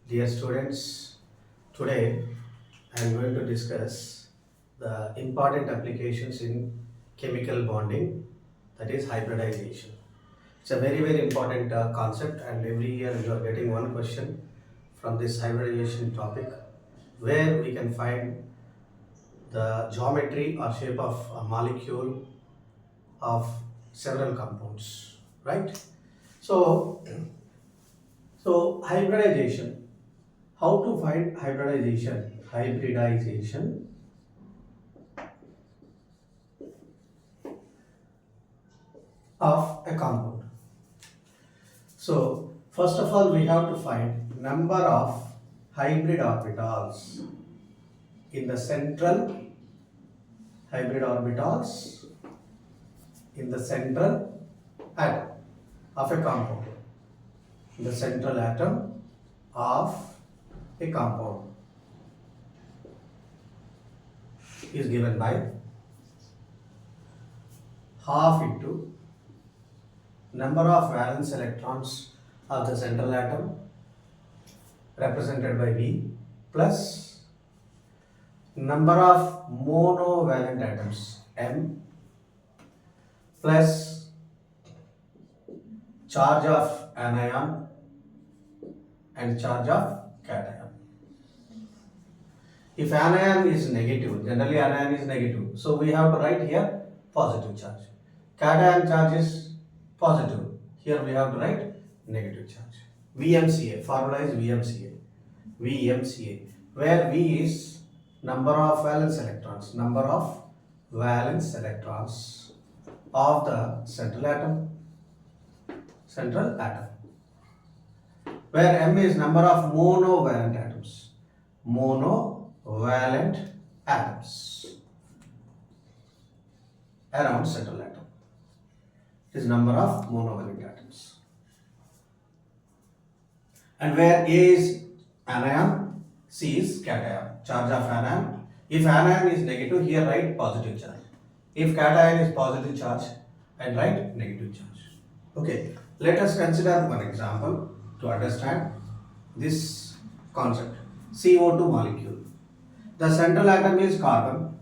Dear students, today I am going to discuss the important applications in chemical bonding, that is hybridization. It's a very important concept, and every year you are getting one question from this hybridization topic where we can find the geometry or shape of a molecule of several compounds, right? So, so hybridization. How to find hybridization? Hybridization of a compound. So first of all, we have to find number of hybrid orbitals in the central hybrid orbitals in the central atom of a compound. The central atom of a compound is given by half into number of valence electrons of the central atom represented by V plus number of monovalent atoms M plus charge of anion and charge of cation. If anion is negative, generally anion is negative, so we have to write here positive charge. Cation charge is positive, here we have to write negative charge. VMCA, formula is VMCA, where V is number of valence electrons of the central atom, where M is number of monovalent atoms around central atom. It is number of monovalent atoms. And where A is anion, C is cation, charge of anion. If anion is negative, here write positive charge. If cation is positive charge, and write negative charge. Okay, let us consider one example to understand this concept. CO2 molecule. The central atom is carbon,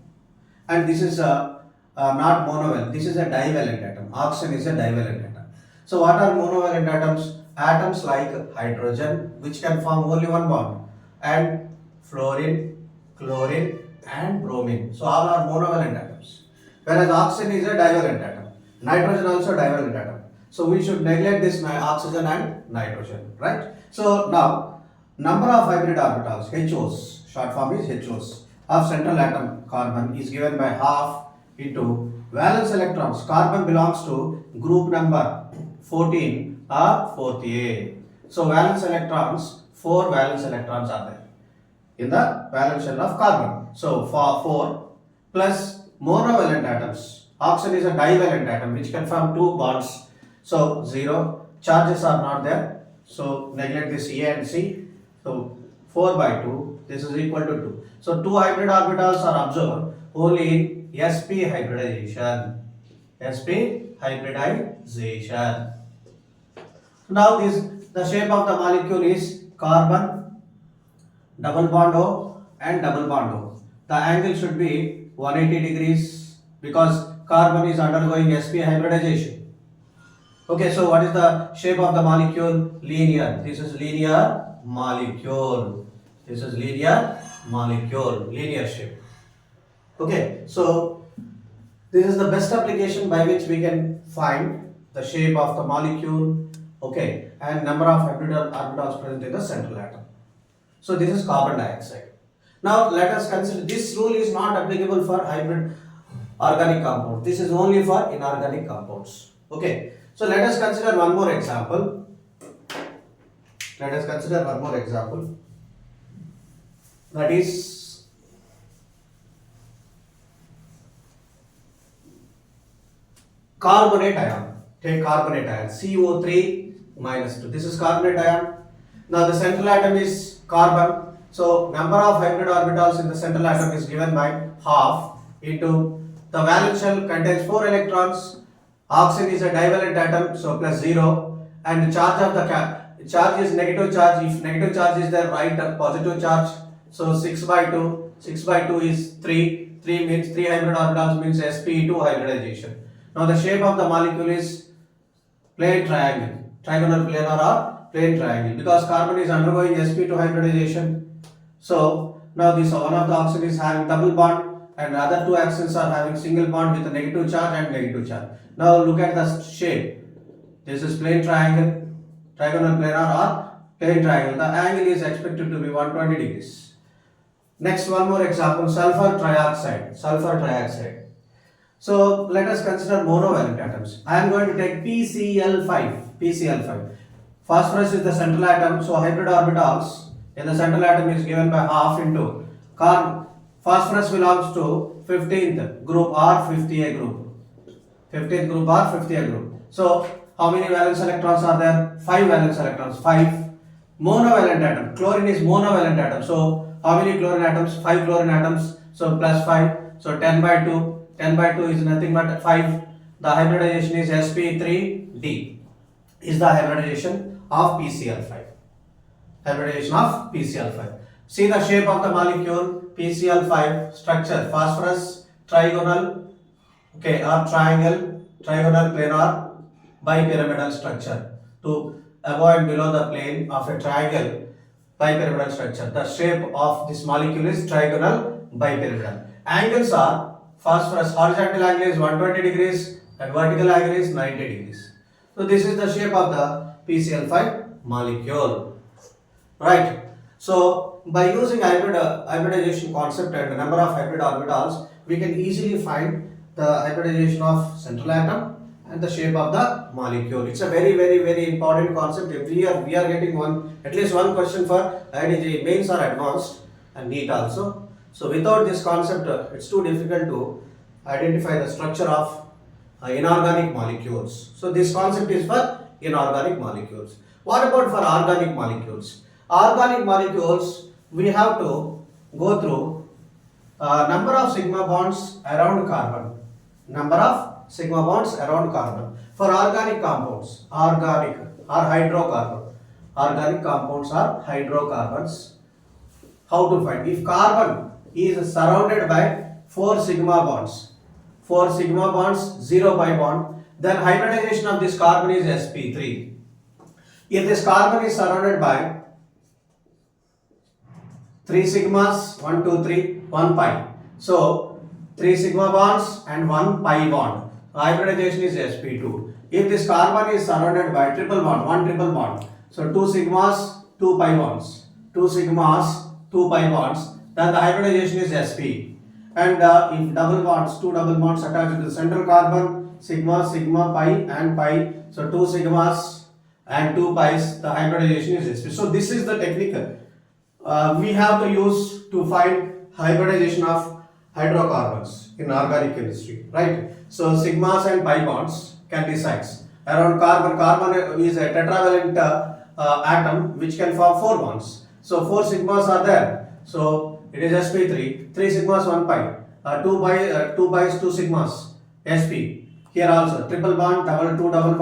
and this is not monovalent. This is a divalent atom. Oxygen is a divalent atom. So what are monovalent atoms? Atoms like hydrogen, which can form only one bond, and fluorine, chlorine, and bromine. So all are monovalent atoms. Whereas oxygen is a divalent atom. Nitrogen also divalent atom. So we should neglect this oxygen and nitrogen, right? So now, number of hybrid orbitals, HOs, short form is HOs, of central atom carbon is given by half into valence electrons. Carbon belongs to group number 14 or 4th A. So valence electrons, 4 valence electrons are there in the valence shell of carbon. So for 4 plus monovalent atoms. Oxygen is a divalent atom which can form 2 bonds. So 0. Charges are not there. So neglect this A and C. So 4 by 2. This is equal to 2. So 2 hybrid orbitals are observed only in sp hybridization. sp hybridization. Now the shape of the molecule is carbon, double bond O and double bond O. The angle should be 180 degrees because carbon is undergoing sp hybridization. Okay, so what is the shape of the molecule? Linear. This is linear molecule. Linear shape. Okay, so this is the best application by which we can find the shape of the molecule, okay, and number of hybrid orbitals present in the central atom. So this is carbon dioxide. Now let us consider this rule is not applicable for hybrid organic compounds. This is only for inorganic compounds. Okay, so let us consider one more example. That is carbonate ion. Take carbonate ion, CO3 minus 2. This is carbonate ion. Now the central atom is carbon. So number of hybrid orbitals in the central atom is given by half into the valence shell contains 4 electrons. Oxygen is a divalent atom, so plus 0. And the charge of the charge is negative charge. If negative charge is there, write a positive charge. So 6 by 2, 6 by 2 is 3. 3 means 3 hybrid orbitals means sp2 hybridization. Now the shape of the molecule is plane triangle, trigonal planar or plane triangle, because carbon is undergoing sp2 hybridization. So now this one of the oxygen is having double bond and other two oxygens are having single bond with a negative charge and negative charge. Now look at the shape. This is plane triangle, trigonal planar or plane triangle. The angle is expected to be 120 degrees. Next, one more example, sulfur trioxide. Sulfur trioxide. So let us consider monovalent atoms. I am going to take PCl5. PCl5. Phosphorus is the central atom, so hybrid orbitals in the central atom is given by half into carbon. Phosphorus belongs to 15th group or 50A group. 15th group or 50A group. So how many valence electrons are there? 5 valence electrons. 5. Monovalent atom. Chlorine is monovalent atom. So how many chlorine atoms? 5 chlorine atoms. So plus 5. So 10 by 2. 10 by 2 is nothing but 5. The hybridization is sp3d. Is the hybridization of PCl5. Hybridization of PCl5. See the shape of the molecule. PCl5 structure. Phosphorus trigonal. Okay, or triangle. Trigonal planar bipyramidal structure. To avoid below the plane of a triangle, bipyramidal structure. The shape of this molecule is trigonal bipyramidal. Angles are phosphorus horizontal angle is 120 degrees and vertical angle is 90 degrees. So this is the shape of the PCl5 molecule. Right. So by using hybridization concept and the number of hybrid orbitals, we can easily find the hybridization of central atom and the shape of the molecule. It's a very important concept. Every year we are getting at least one question for IDG mains or advanced and NEET also. So without this concept, it's too difficult to identify the structure of inorganic molecules. So this concept is for inorganic molecules. What about for organic molecules? Organic molecules, we have to go through number of sigma bonds around carbon. Number of sigma bonds around carbon. For organic compounds, organic or hydrocarbon. Organic compounds are hydrocarbons. How to find? If carbon is surrounded by 4 sigma bonds, 4 sigma bonds, 0 pi bond, then hybridization of this carbon is sp3. If this carbon is surrounded by 3 sigmas, 1, 2, 3, 1 pi. So 3 sigma bonds and 1 pi bond. Hybridization is sp2. If this carbon is surrounded by triple bond, 1 triple bond. So 2 sigmas, 2 pi bonds. 2 sigmas, 2 pi bonds. Then the hybridization is sp. And if double bonds, 2 double bonds attached to the central carbon, sigma, sigma, pi and pi. So 2 sigmas and 2 pi's, the hybridization is sp. So this is the technique we have to use to find hybridization of hydrocarbons in organic chemistry, right? So sigmas and pi bonds can be sites around carbon. Carbon is a tetravalent atom which can form 4 bonds. So 4 sigmas are there. So it is sp3. 3 sigmas, 1 pi. 2 pi's, 2 sigmas. Sp. Here also triple bond, double 2 double bond.